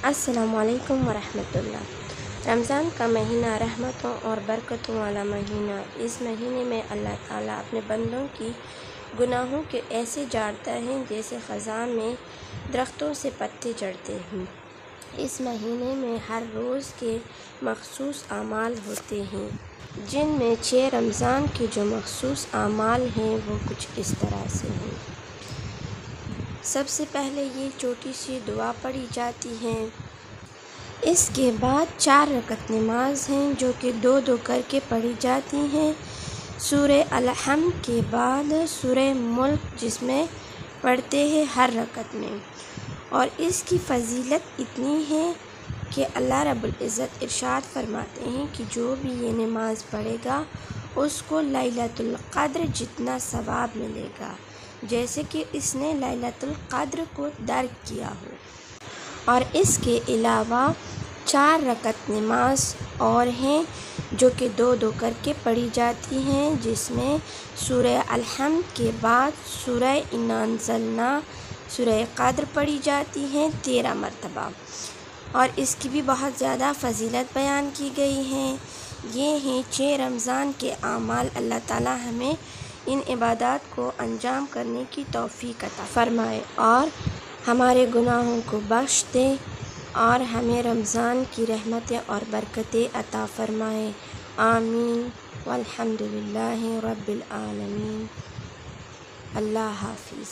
السلام علیکم ورحمۃ اللہ۔ رمضان کا مہینہ رحمتوں اور برکتوں والا مہینہ۔ اس مہینے میں اللہ تعالیٰ اپنے بندوں کی گناہوں کے ایسے جھاڑتا ہے جیسے خزاں میں درختوں سے پتے جھڑتے ہیں۔ اس مہینے میں ہر روز کے مخصوص اعمال ہوتے ہیں، جن میں 6 رمضان کے جو مخصوص اعمال ہیں وہ کچھ اس طرح سے ہیں۔ سب سے پہلے یہ چھوٹی سی دعا پڑھی جاتی ہے۔ اس کے بعد 4 رکعت نماز ہیں جو کہ 2 کر کے پڑھی جاتی ہیں۔ سورہ الحمد کے بعد سورہ ملک جس میں پڑھتے ہیں ہر رکعت میں، اور اس کی فضیلت اتنی ہے کہ اللہ رب العزت ارشاد فرماتے ہیں کہ جو بھی یہ نماز پڑھے گا اس کو لیلۃ القدر جتنا ثواب ملے گا، جیسے کہ اس نے لیلۃ القدر کو درک کیا ہو۔ اور اس کے علاوہ 4 رکعت نماز اور ہیں جو کہ 2 کر کے پڑھی جاتی ہیں، جس میں سورہ الحمد کے بعد سورہ انا انزلنا، سورہ قدر پڑھی جاتی ہیں 13 مرتبہ، اور اس کی بھی بہت زیادہ فضیلت بیان کی گئی ہے۔ یہ ہیں 6 رمضان کے اعمال۔ اللہ تعالیٰ ہمیں ان عبادات کو انجام کرنے کی توفیق عطا فرمائے اور ہمارے گناہوں کو بخش دے اور ہمیں رمضان کی رحمتیں اور برکتیں عطا فرمائے۔ آمین والحمد للہ رب العالمین۔ اللہ حافظ۔